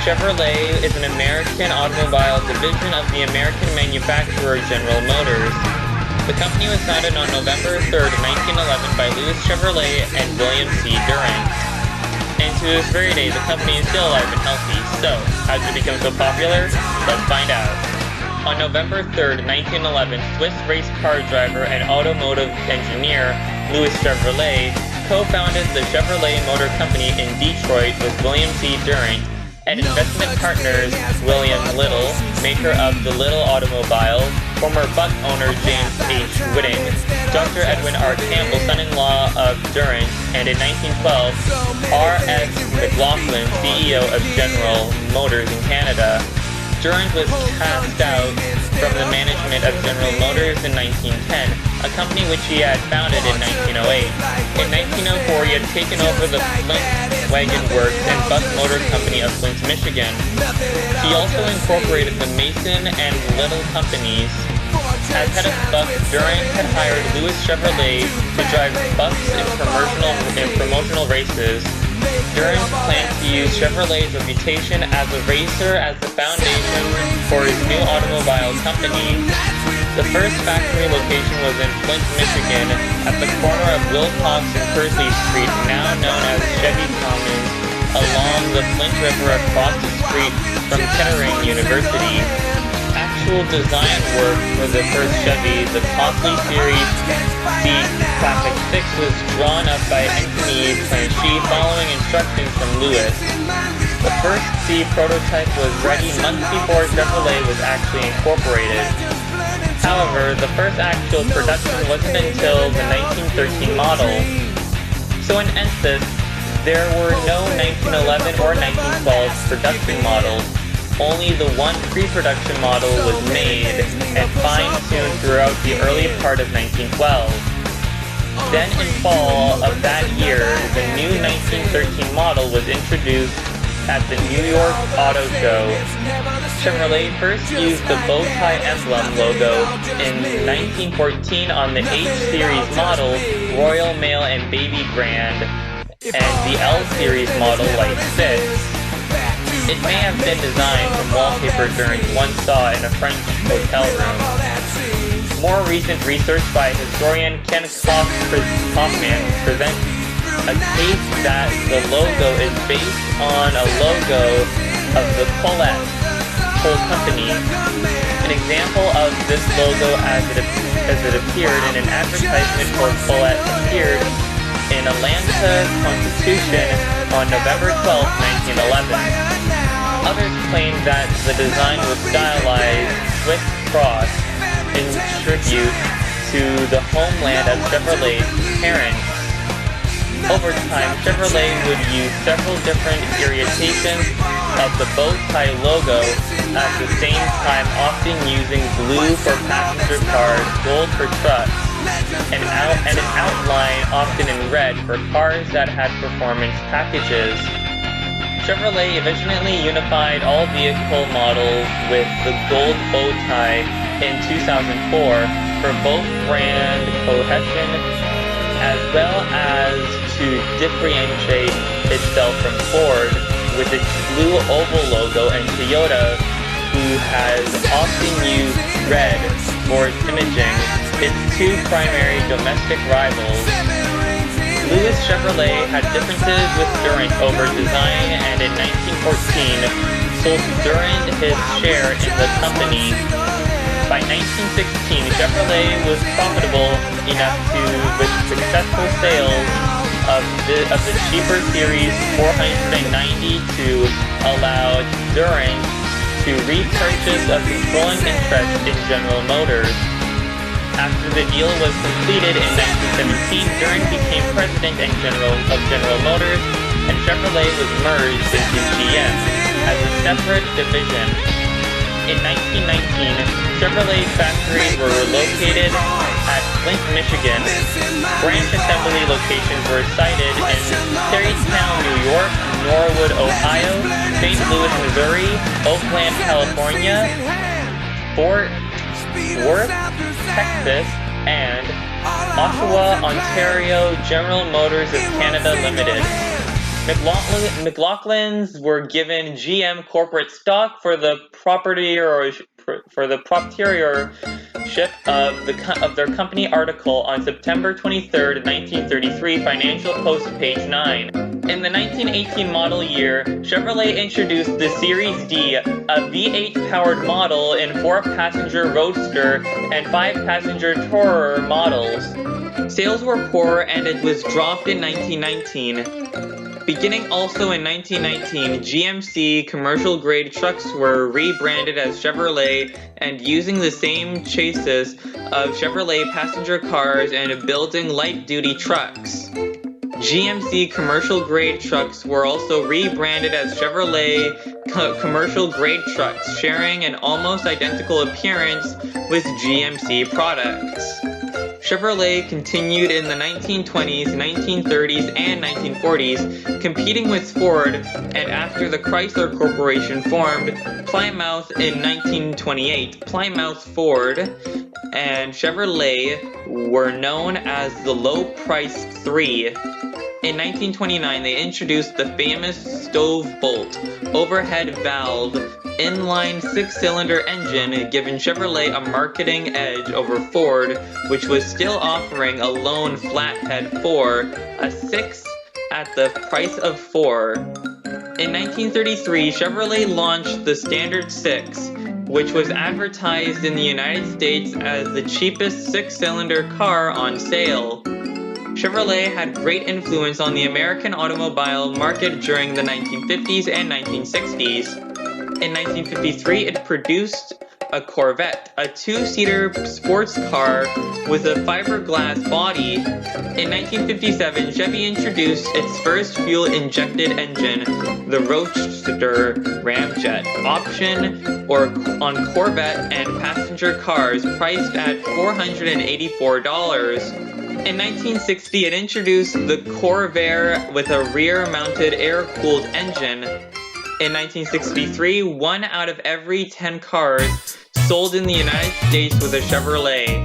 Chevrolet is an American automobile division of the American manufacturer General Motors. The company was founded on November 3rd, 1911 by Louis Chevrolet and William C. Durant. And to this very day, the company is still alive and healthy. So, how did it become so popular? Let's find out. On November 3rd, 1911, Swiss race car driver and automotive engineer Louis Chevrolet co-founded the Chevrolet Motor Company in Detroit with William C. Durant and investment partners William Little, maker of the Little Automobile, former Buck owner James H. Whitting, Dr. Edwin R. Campbell, son-in-law of Durant, and in 1912, R.S. McLaughlin, CEO of General Motors in Canada. Durant was cast out from the management of General Motors in 1910, a company which he had founded in 1908. In 1904, he had taken over the Flint Wagon Works and Buck Motor Company of Flint, Michigan. He also incorporated the Mason and Little companies. As head of Buck, Durant had hired Louis Chevrolet to drive Bucks in promotional races. Durant planned to use Chevrolet's reputation as a racer as the foundation for his new automobile company. The first factory location was in Flint, Michigan, at the corner of Wilcox and Pursley Street, now known as Chevy Commons, along the Flint River across the street from Kettering University. Actual design work for the first Chevy, the costly Series C Classic 6, was drawn up by Anthony Planchy following instructions from Louis. The first C prototype was ready months before Chevrolet was actually incorporated. However, the first actual production wasn't until the 1913 model. So in essence, there were no 1911 or 1912 production models. Only the one pre-production model was made and fine-tuned throughout the early part of 1912. Then in fall of that year, the new 1913 model was introduced at the New York Auto Show. Chevrolet first used the bow tie emblem logo in 1914 on the H-Series model, Royal Mail and Baby brand, and the L-Series model Light 6. It may have been designed from wallpaper Durant once saw in a French hotel room. More recent research by historian Ken Kaufman presents a case that the logo is based on a logo of the Colette Coal Company. An example of this logo as it appeared in an advertisement for Colette appeared in Atlanta Constitution on November 12, 1911. Others claim that the design was stylized Swiss cross in tribute to the homeland of Chevrolet's parents. Over time, Chevrolet would use several different irritations of the bow tie logo, at the same time often using blue for passenger cars, gold for trucks, and an outline often in red for cars that had performance packages. Chevrolet eventually unified all vehicle models with the gold bow tie in 2004 for both brand cohesion as well as to differentiate itself from Ford with its blue oval logo, and Toyota, who has often used red for its imaging, its two primary domestic rivals. Louis Chevrolet had differences with Durant over design, and in 1914 sold Durant his share in the company. By 1916, Chevrolet was profitable enough to, with successful sales of the cheaper Series 490, to allow Durant to repurchase a controlling interest in General Motors. After the deal was completed in 1917, Durant became president and of General Motors, and Chevrolet was merged into GM as a separate division. In 1919, Chevrolet factories were relocated at Flint, Michigan. Branch assembly locations were sited in Tarrytown, New York, Norwood, Ohio, St. Louis, Missouri, Oakland, California, Fort Worth, Texas, and Oshawa, Ontario. General Motors of Canada Limited. McLaughlins were given GM corporate stock for the proprietorship of their company article on September 23, 1933, Financial Post, page 9. In the 1918 model year, Chevrolet introduced the Series D, a V8-powered model in 4-passenger Roadster and 5-passenger Tourer models. Sales were poor and it was dropped in 1919. Beginning also in 1919, GMC commercial-grade trucks were rebranded as Chevrolet and using the same chassis of Chevrolet passenger cars and building light-duty trucks. GMC commercial-grade trucks were also rebranded as Chevrolet commercial-grade trucks, sharing an almost identical appearance with GMC products. Chevrolet continued in the 1920s, 1930s, and 1940s, competing with Ford, and after the Chrysler Corporation formed Plymouth in 1928, Plymouth, Ford, and Chevrolet were known as the Low-Price Three. In 1929, they introduced the famous stove bolt, overhead valve, inline 6-cylinder engine, giving Chevrolet a marketing edge over Ford, which was still offering a lone flathead 4, a 6 at the price of 4. In 1933, Chevrolet launched the Standard 6, which was advertised in the United States as the cheapest 6-cylinder car on sale. Chevrolet had great influence on the American automobile market during the 1950s and 1960s. In 1953, it produced a Corvette, a 2-seater sports car with a fiberglass body. In 1957, Chevy introduced its first fuel-injected engine, the Roadster Ramjet, option on Corvette and passenger cars priced at $484. In 1960, it introduced the Corvair with a rear-mounted air-cooled engine. In 1963, 1 out of every 10 cars sold in the United States was a Chevrolet.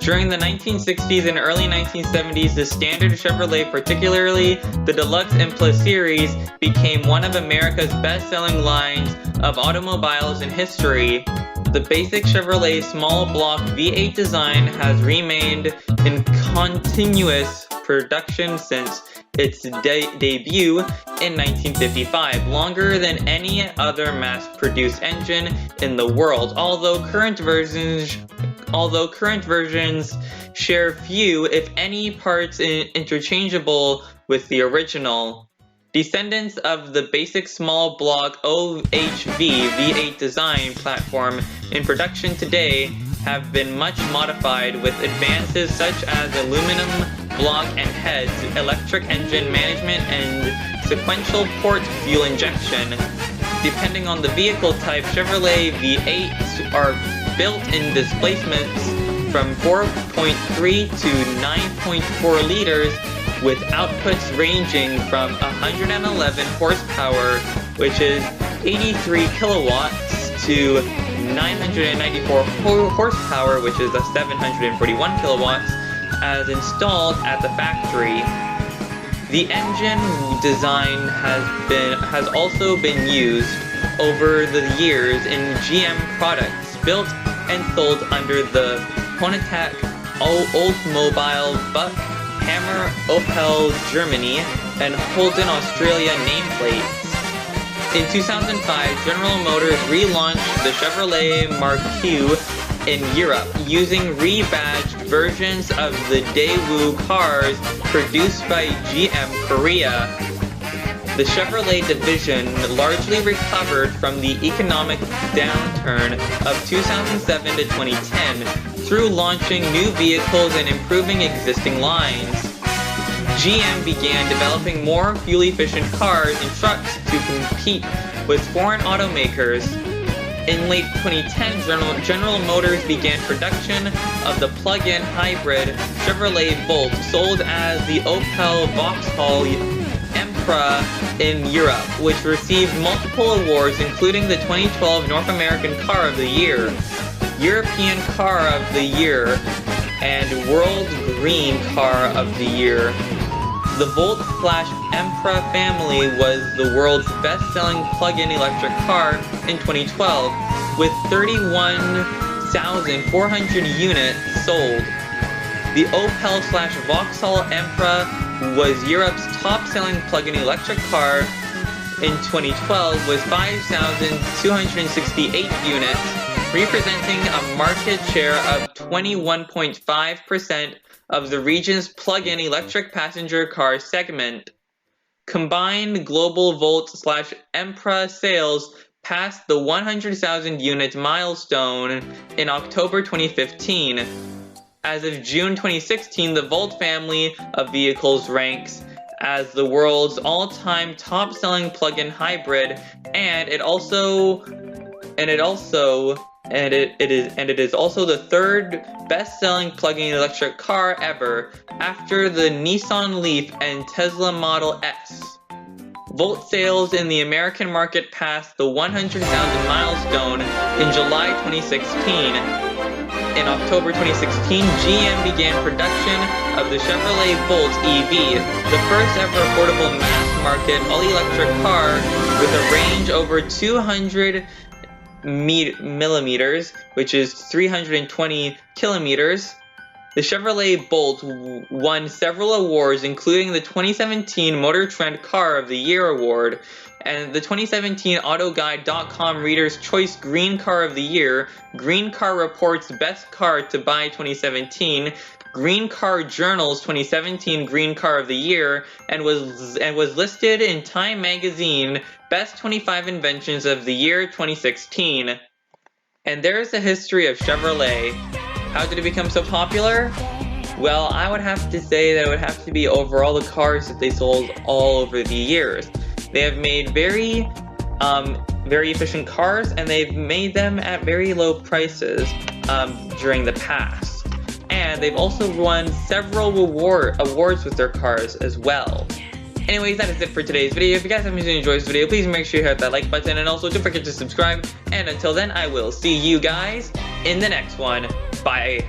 During the 1960s and early 1970s, the standard Chevrolet, particularly the Deluxe and Plus series, became one of America's best-selling lines of automobiles in history. The basic Chevrolet small block V8 design has remained in continuous production since its debut in 1955, longer than any other mass-produced engine in the world, although current versions share few, if any, parts interchangeable with the original. Descendants of the basic small block OHV V8 design platform in production today have been much modified with advances such as aluminum block and heads, electric engine management, and sequential port fuel injection. Depending on the vehicle type, Chevrolet V8s are built in displacements from 4.3 to 9.4 liters, with outputs ranging from 111 horsepower, which is 83 kilowatts, to 994 horsepower, which is 741 kilowatts, as installed at the factory. The engine design has also been used over the years in GM products built and sold under the Pontiac, Oldsmobile, Buck, Hammer, Opel, Germany, and Holden, Australia nameplates. In 2005, General Motors relaunched the Chevrolet Marquis in Europe, using rebadged versions of the Daewoo cars produced by GM Korea. The Chevrolet division largely recovered from the economic downturn of 2007 to 2010 through launching new vehicles and improving existing lines. GM began developing more fuel-efficient cars and trucks to compete with foreign automakers. In late 2010, General Motors began production of the plug-in hybrid Chevrolet Volt, sold as the Opel Vauxhall Emtra in Europe, which received multiple awards including the 2012 North American Car of the Year, European Car of the Year, and World Green Car of the Year. The Volt/Empra family was the world's best-selling plug-in electric car in 2012, with 31,400 units sold. The Opel/Vauxhall Empra was Europe's top-selling plug-in electric car in 2012 with 5,268 units, representing a market share of 21.5% of the region's plug-in electric passenger car segment. Combined global Volt/Empra sales passed the 100,000 unit milestone in October 2015. As of June 2016, the Volt family of vehicles ranks as the world's all-time top-selling plug-in hybrid, and it is also the third best-selling plug-in electric car ever, after the Nissan Leaf and Tesla Model S. Volt sales in the American market passed the 100,000 milestone in July 2016. In October 2016, GM began production of the Chevrolet Volt EV, the first ever affordable mass-market all-electric car with a range over 200 millimeters, which is 320 kilometers. The Chevrolet Bolt won several awards, including the 2017 Motor Trend Car of the Year award and the 2017 AutoGuide.com Reader's Choice Green Car of the Year, Green Car Report's Best Car to Buy 2017, Green Car Journal's 2017 Green Car of the Year, and was listed in Time Magazine Best 25 Inventions of the Year 2016. And there's the history of Chevrolet. How did it become so popular? Well, I would have to say that it would have to be over all the cars that they sold all over the years. They have made very efficient cars, and they've made them at very low prices during the past. And they've also won several awards with their cars as well. Anyways, that is it for today's video. If you guys have enjoyed this video, please make sure you hit that like button, and also don't forget to subscribe. And until then, I will see you guys in the next one. Bye.